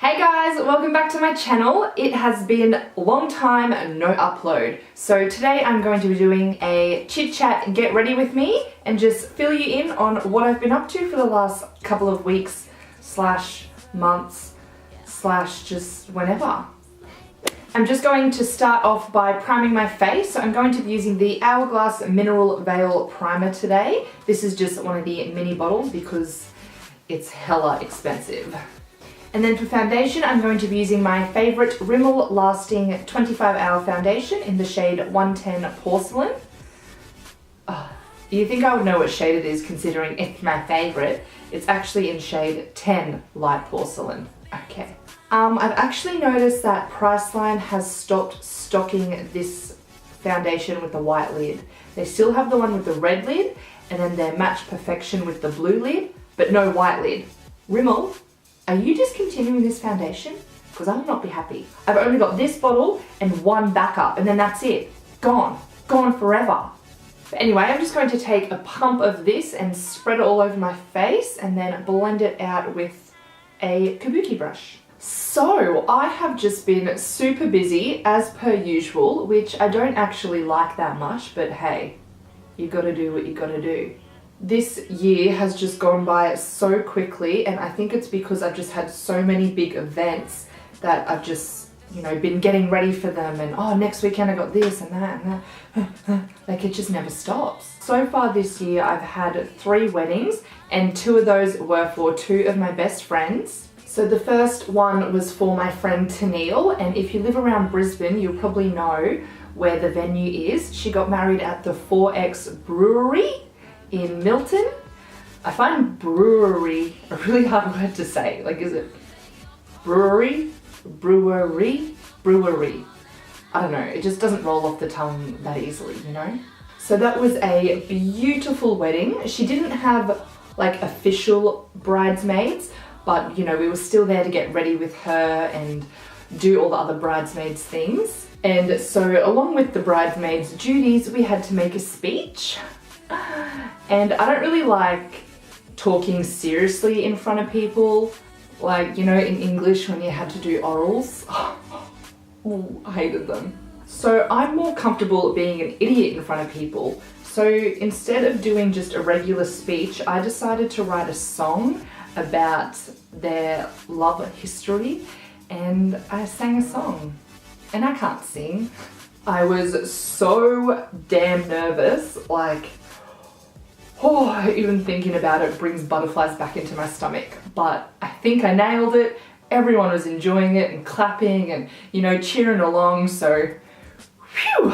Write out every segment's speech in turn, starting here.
Hey guys, welcome back to my channel. It has been a long time, no upload. So today I'm going to be doing a chit chat and get ready with me and just fill you in on what I've been up to for the last couple of weeks slash months slash just whenever. I'm just going to start off by priming my face. So I'm going to be using the Hourglass Mineral Veil Primer today. This is just one of the mini bottles because it's hella expensive. And then for foundation, I'm going to be using my favourite Rimmel Lasting 25-Hour Foundation in the shade 110 Porcelain. Oh, you think I would know what shade it is considering it's my favourite. It's actually in shade 10 Light Porcelain. Okay. I've actually noticed that Priceline has stopped stocking this foundation with the white lid. They still have the one with the red lid and then their Match Perfection with the blue lid, but no white lid. Rimmel, are you discontinuing this foundation? Because I will not be happy. I've only got this bottle and one backup and then that's it. Gone. Gone forever. But anyway, I'm just going to take a pump of this and spread it all over my face and then blend it out with a kabuki brush. So I have just been super busy as per usual, which I don't actually like that much, but hey, you gotta do what you gotta do. This year has just gone by so quickly and I think it's because I've just had so many big events that I've just, been getting ready for them and oh, next weekend I got this and that and that. Like it just never stops. So far this year I've had 3 weddings and 2 of those were for 2 of my best friends. So the first one was for my friend Tanika, and if you live around Brisbane you'll probably know where the venue is. She got married at the 4X Brewery in Milton. I find brewery a really hard word to say. Like, is it brewery? Brewery? Brewery. I don't know, it just doesn't roll off the tongue that easily, So that was a beautiful wedding. She didn't have like official bridesmaids, but we were still there to get ready with her and do all the other bridesmaids things. And so along with the bridesmaids' duties, we had to make a speech. And I don't really like talking seriously in front of people. Like, in English when you had to do orals. Oh, I hated them. So I'm more comfortable being an idiot in front of people. So instead of doing just a regular speech, I decided to write a song about their love history. And I sang a song. And I can't sing. I was so damn nervous, like, even thinking about it brings butterflies back into my stomach. But I think I nailed it. Everyone was enjoying it and clapping and, cheering along, so phew.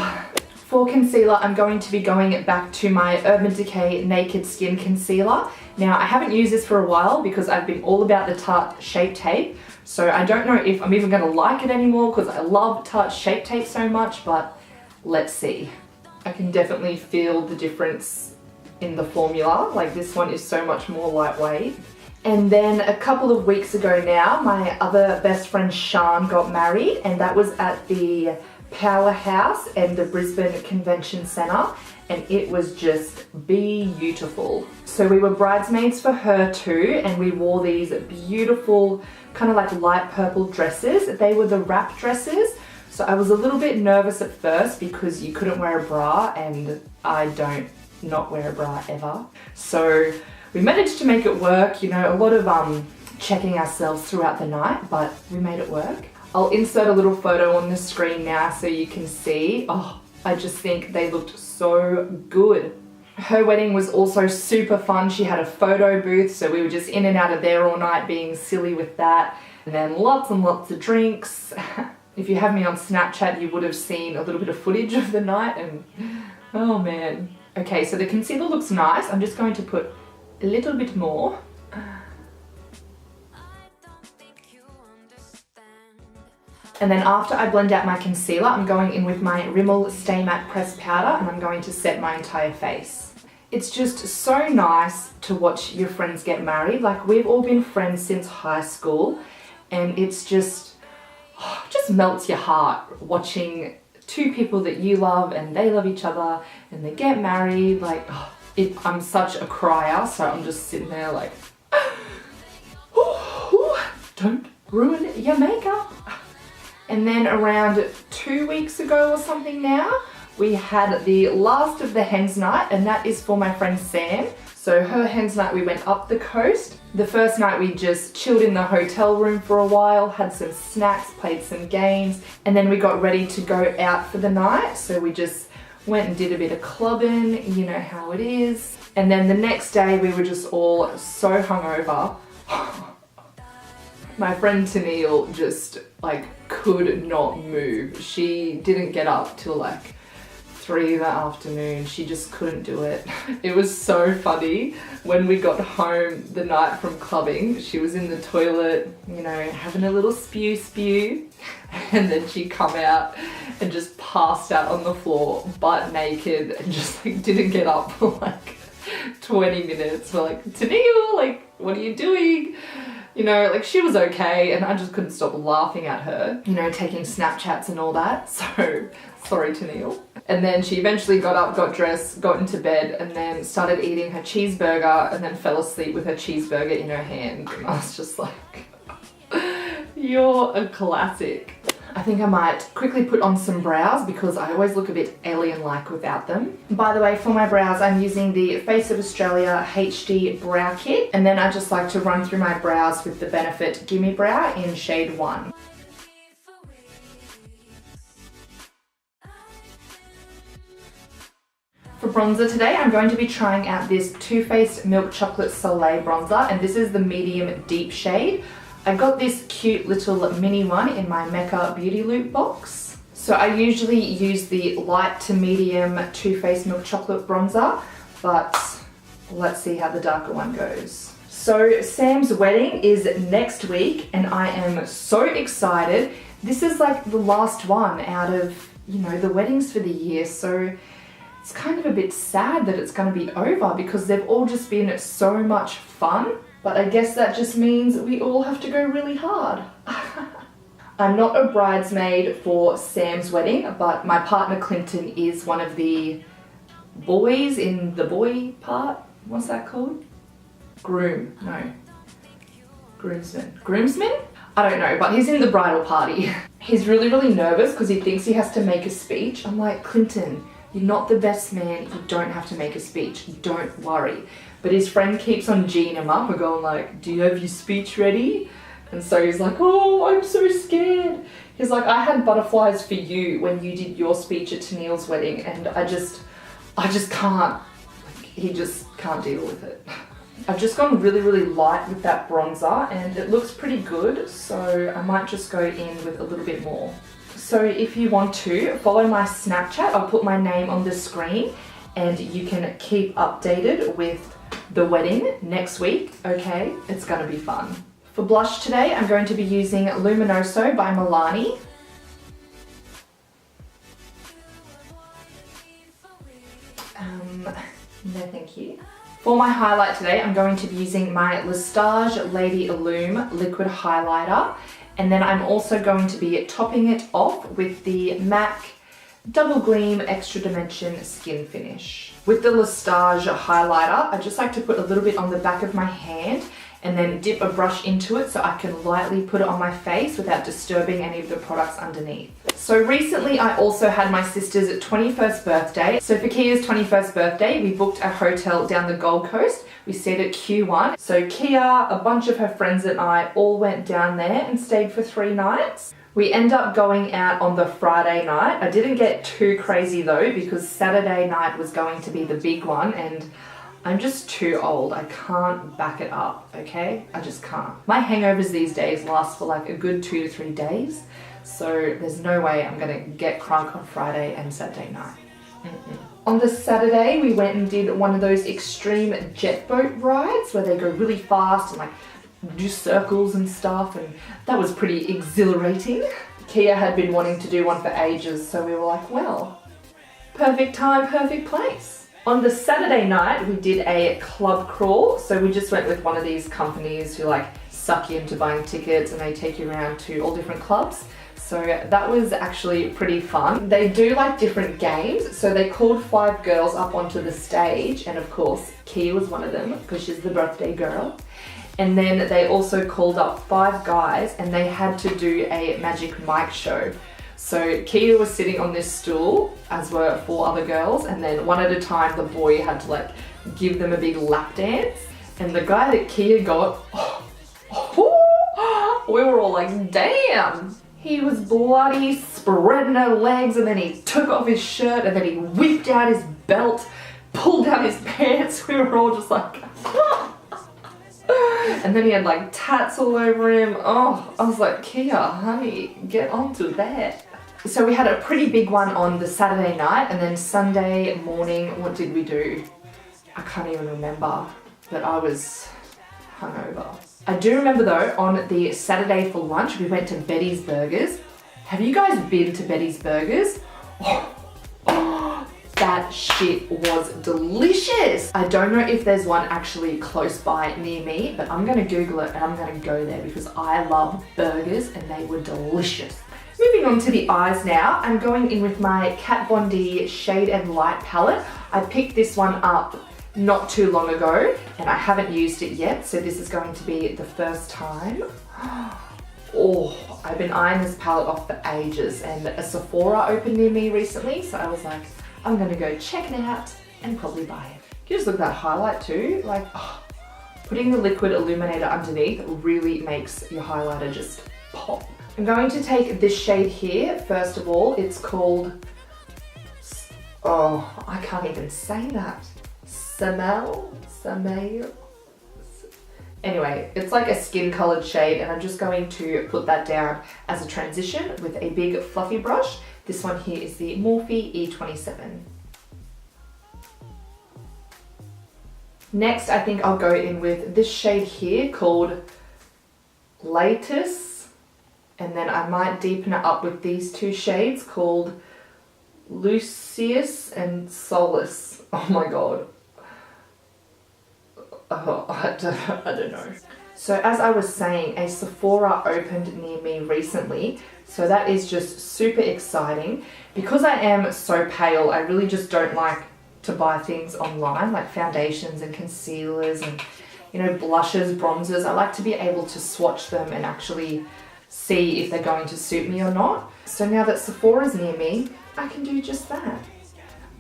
For concealer, I'm going to be going back to my Urban Decay Naked Skin Concealer. Now, I haven't used this for a while because I've been all about the Tarte Shape Tape. So I don't know if I'm even going to like it anymore because I love Tarte Shape Tape so much, but let's see. I can definitely feel the difference in the formula. Like, this one is so much more lightweight. And then a couple of weeks ago now, my other best friend Jaun got married, and that was at the Powerhouse and the Brisbane Convention Centre, and it was just beautiful. So we were bridesmaids for her too, and we wore these beautiful kind of like light purple dresses. They were the wrap dresses. So I was a little bit nervous at first because you couldn't wear a bra, and I don't not wear a bra ever. So we managed to make it work, a lot of checking ourselves throughout the night, but we made it work. I'll insert a little photo on the screen now so you can see. Oh, I just think they looked so good. Her wedding was also super fun. She had a photo booth, so we were just in and out of there all night being silly with that. And then lots and lots of drinks. If you have me on Snapchat, you would have seen a little bit of footage of the night and oh man. Okay, so the concealer looks nice. I'm just going to put a little bit more. And then after I blend out my concealer, I'm going in with my Rimmel Stay Matte Pressed Powder and I'm going to set my entire face. It's just so nice to watch your friends get married. Like, we've all been friends since high school and it's just melts your heart watching 2 people that you love and they love each other and they get married. Like, I'm such a crier, so I'm just sitting there like, don't ruin your makeup. And then around 2 weeks ago or something now, we had the last of the hens night, and that is for my friend Sam. So her hens night, we went up the coast. The first night we just chilled in the hotel room for a while, had some snacks, played some games, and then we got ready to go out for the night. So we just went and did a bit of clubbing, you know how it is. And then the next day we were just all so hungover. My friend Tennille just like could not move. She didn't get up till like 3 in the afternoon. She just couldn't do it. It was so funny. When we got home the night from clubbing, she was in the toilet, you know, having a little spew, and then she come out and just passed out on the floor, butt naked, and just like didn't get up for like 20 minutes. We're like, Tennille, like, what are you doing? You know, like she was okay, and I just couldn't stop laughing at her, you know, taking Snapchats and all that. So sorry, Tennille. And then she eventually got up, got dressed, got into bed, and then started eating her cheeseburger, and then fell asleep with her cheeseburger in her hand. And I was just like, you're a classic. I think I might quickly put on some brows because I always look a bit alien-like without them. By the way, for my brows, I'm using the Face of Australia HD Brow Kit, and then I just like to run through my brows with the Benefit Gimme Brow in shade 1. For bronzer today, I'm going to be trying out this Too Faced Milk Chocolate Soleil bronzer, and this is the medium deep shade. I got this cute little mini one in my Mecca Beauty Loop box. So I usually use the light to medium Too Faced Milk Chocolate bronzer, but let's see how the darker one goes. So Sam's wedding is next week, and I am so excited. This is like the last one out of, you know, the weddings for the year, so it's kind of a bit sad that it's going to be over because they've all just been so much fun. But I guess that just means we all have to go really hard. I'm not a bridesmaid for Sam's wedding, but my partner Clinton is one of the boys in the boy part. What's that called? Groom, no. Groomsman. Groomsman? I don't know, but he's in the bridal party. He's really, really nervous because he thinks he has to make a speech. I'm like, Clinton, you're not the best man. You don't have to make a speech. Don't worry. But his friend keeps on G'ing him up and going like, do you have your speech ready? And so he's like, oh, I'm so scared. He's like, I had butterflies for you when you did your speech at Tennille's wedding, and I just can't, like, he just can't deal with it. I've just gone really, really light with that bronzer, and it looks pretty good, so I might just go in with a little bit more. So if you want to, follow my Snapchat. I'll put my name on the screen, and you can keep updated with the wedding next week, okay? It's gonna be fun. For blush today, I'm going to be using Luminoso by Milani. No thank you. For my highlight today, I'm going to be using my Lestage Lady Illume Liquid Highlighter, and then I'm also going to be topping it off with the MAC Double Gleam Extra Dimension Skin Finish. With the Lestage highlighter, I just like to put a little bit on the back of my hand and then dip a brush into it so I can lightly put it on my face without disturbing any of the products underneath. So recently I also had my sister's 21st birthday. So for Kia's 21st birthday, we booked a hotel down the Gold Coast. We stayed at Q1. So Kia, a bunch of her friends and I all went down there and stayed for 3 nights. We end up going out on the Friday night. I didn't get too crazy though because Saturday night was going to be the big one, and I'm just too old. I can't back it up, okay? I just can't. My hangovers these days last for like a good 2 to 3 days, so there's no way I'm gonna get crunk on Friday and Saturday night. On the Saturday, we went and did one of those extreme jet boat rides where they go really fast and like do circles and stuff, and that was pretty exhilarating. Kia had been wanting to do one for ages, so we were like, well, perfect time, perfect place. On the Saturday night, we did a club crawl, so we just went with one of these companies who like suck you into buying tickets and they take you around to all different clubs. So that was actually pretty fun. They do like different games, so they called 5 girls up onto the stage, and of course Kia was one of them because she's the birthday girl. And then they also called up 5 guys and they had to do a magic mic show. So Kia was sitting on this stool, as were 4 other girls, and then one at a time the boy had to like give them a big lap dance. And the guy that Kia got, we were all like, damn! He was bloody spreading her legs, and then he took off his shirt, and then he whipped out his belt, pulled down his pants. We were all just like, and then he had like tats all over him. Oh, I was like, Kia, honey, get onto that. So we had a pretty big one on the Saturday night, and then Sunday morning, what did we do? I can't even remember, but I was hungover. I do remember though, on the Saturday for lunch, we went to Betty's Burgers. Have you guys been to Betty's Burgers? Oh, that shit was delicious. I don't know if there's one actually close by near me, but I'm gonna Google it and I'm gonna go there because I love burgers and they were delicious. Moving on to the eyes now, I'm going in with my Kat Von D Shade and Light palette. I picked this one up not too long ago and I haven't used it yet, so this is going to be the first time. Oh, I've been eyeing this palette off for ages, and a Sephora opened near me recently, so I was like, I'm gonna go check it out and probably buy it. You just look at that highlight too, like, oh, putting the liquid illuminator underneath really makes your highlighter just pop. I'm going to take this shade here, first of all. It's called, oh, I can't even say that. Soleil. Anyway, it's like a skin colored shade, and I'm just going to put that down as a transition with a big fluffy brush. This one here is the Morphe E27. Next, I think I'll go in with this shade here called Lattice, and then I might deepen it up with these 2 shades called Lucius and Solace. Oh my god. Oh, I don't know. So as I was saying, a Sephora opened near me recently, so that is just super exciting. Because I am so pale, I really just don't like to buy things online, like foundations and concealers and, you know, blushes, bronzers. I like to be able to swatch them and actually see if they're going to suit me or not. So now that Sephora's near me, I can do just that.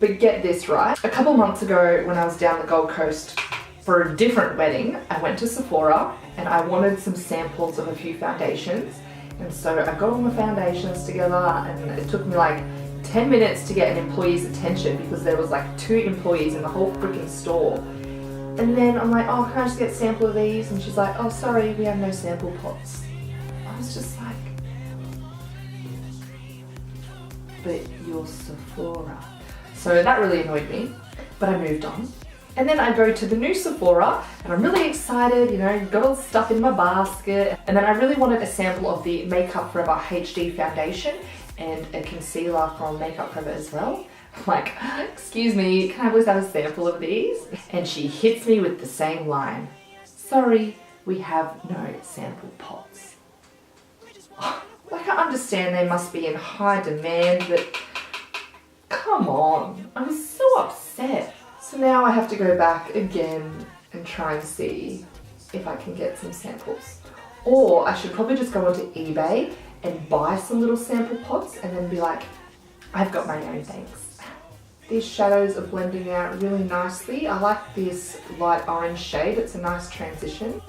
But get this right, a couple months ago when I was down the Gold Coast for a different wedding, I went to Sephora and I wanted some samples of a few foundations. And so I got all my foundations together, and it took me like 10 minutes to get an employee's attention because there was like 2 employees in the whole freaking store. And then I'm like, oh, can I just get a sample of these? And she's like, oh, sorry, we have no sample pots. I was just like, but you're Sephora. So that really annoyed me, but I moved on. And then I go to the new Sephora and I'm really excited, you know, got all the stuff in my basket. And then I really wanted a sample of the Makeup Forever HD foundation and a concealer from Makeup Forever as well. I'm like, excuse me, can I please have a sample of these? And she hits me with the same line. Sorry, we have no sample pots. Like, I understand they must be in high demand, but come on, I was so upset. So now I have to go back again and try and see if I can get some samples. Or I should probably just go onto eBay and buy some little sample pots and then be like, I've got my own, thanks. These shadows are blending out really nicely. I like this light orange shade, it's a nice transition.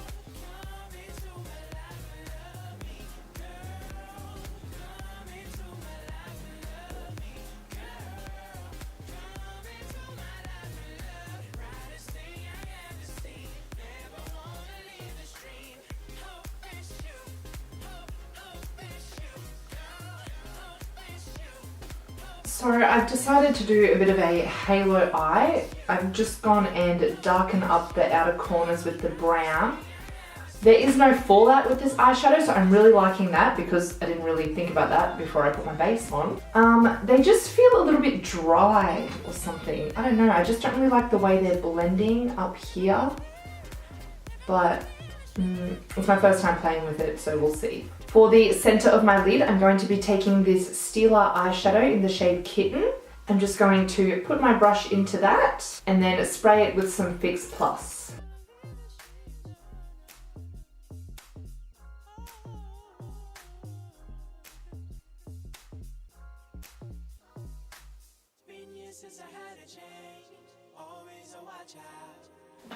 So I've decided to do a bit of a halo eye. I've just gone and darkened up the outer corners with the brown. There is no fallout with this eyeshadow, so I'm really liking that because I didn't really think about that before I put my base on. They just feel a little bit dry or something. I don't know, I just don't really like the way they're blending up here. But it's my first time playing with it, so we'll see. For the center of my lid, I'm going to be taking this Stila eyeshadow in the shade Kitten. I'm just going to put my brush into that and then spray it with some Fix Plus.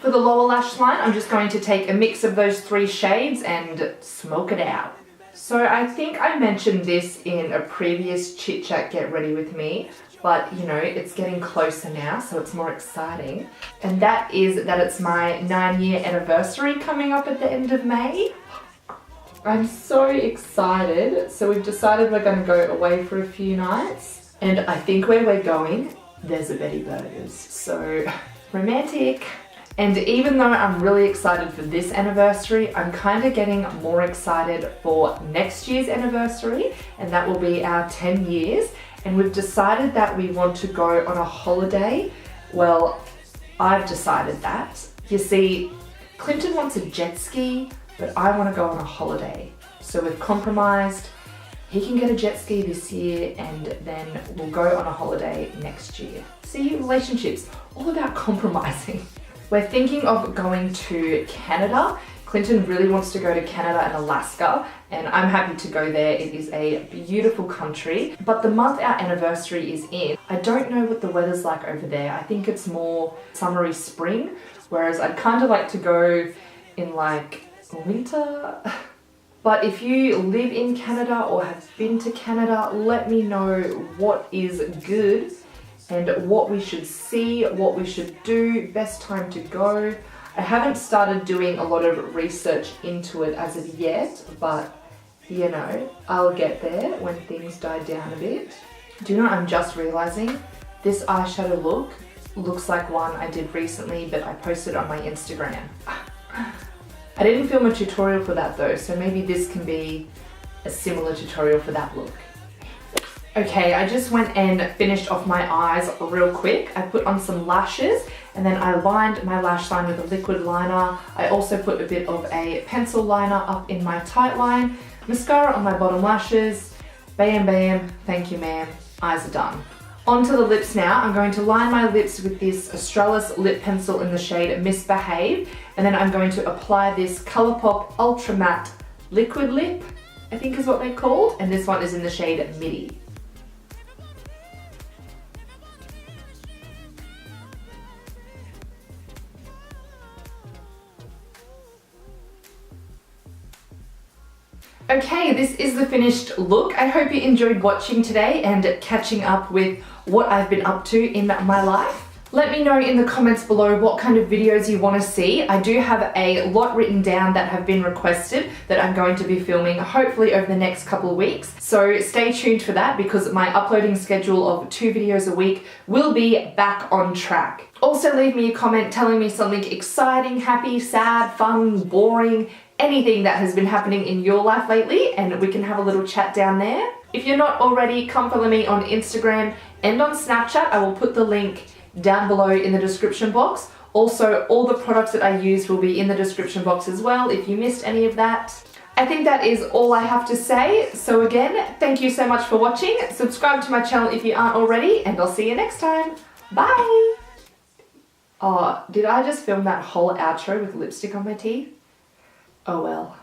For the lower lash line, I'm just going to take a mix of those 3 shades and smoke it out. So I think I mentioned this in a previous Chit Chat Get Ready With Me, but you know, it's getting closer now, so it's more exciting. And that is that it's my 9-year anniversary coming up at the end of May. I'm so excited. So we've decided we're going to go away for a few nights. And I think where we're going, there's a Betty Burgers. So romantic. And even though I'm really excited for this anniversary, I'm kind of getting more excited for next year's anniversary, and that will be our 10 years. And we've decided that we want to go on a holiday. Well, I've decided that. You see, Clinton wants a jet ski, but I want to go on a holiday. So we've compromised. He can get a jet ski this year, and then we'll go on a holiday next year. See, relationships, all about compromising. We're thinking of going to Canada. Clinton really wants to go to Canada and Alaska, and I'm happy to go there. It is a beautiful country. But the month our anniversary is in, I don't know what the weather's like over there. I think it's more summery spring, whereas I'd kind of like to go in like winter. But if you live in Canada or have been to Canada, let me know what is good and what we should see, what we should do, best time to go. I haven't started doing a lot of research into it as of yet, but you know, I'll get there when things die down a bit. Do you know what I'm just realizing? This eyeshadow look looks like one I did recently, but I posted on my Instagram. I didn't film a tutorial for that though, so maybe this can be a similar tutorial for that look. Okay, I just went and finished off my eyes real quick. I put on some lashes and then I lined my lash line with a liquid liner. I also put a bit of a pencil liner up in my tight line. Mascara on my bottom lashes. Bam bam, thank you ma'am, eyes are done. Onto the lips now. I'm going to line my lips with this Australis lip pencil in the shade Misbehave, and then I'm going to apply this Colourpop Ultra Matte Liquid Lip, I think is what they're called, and this one is in the shade Midi. Okay, this is the finished look. I hope you enjoyed watching today and catching up with what I've been up to in my life. Let me know in the comments below what kind of videos you want to see. I do have a lot written down that have been requested that I'm going to be filming hopefully over the next couple of weeks. So stay tuned for that because my uploading schedule of 2 videos a week will be back on track. Also leave me a comment telling me something exciting, happy, sad, fun, boring, anything that has been happening in your life lately, and we can have a little chat down there. If you're not already, come follow me on Instagram and on Snapchat. I will put the link down below in the description box. Also, all the products that I use will be in the description box as well if you missed any of that. I think that is all I have to say. So again, thank you so much for watching. Subscribe to my channel if you aren't already, and I'll see you next time. Bye! Oh, did I just film that whole outro with lipstick on my teeth? Oh well.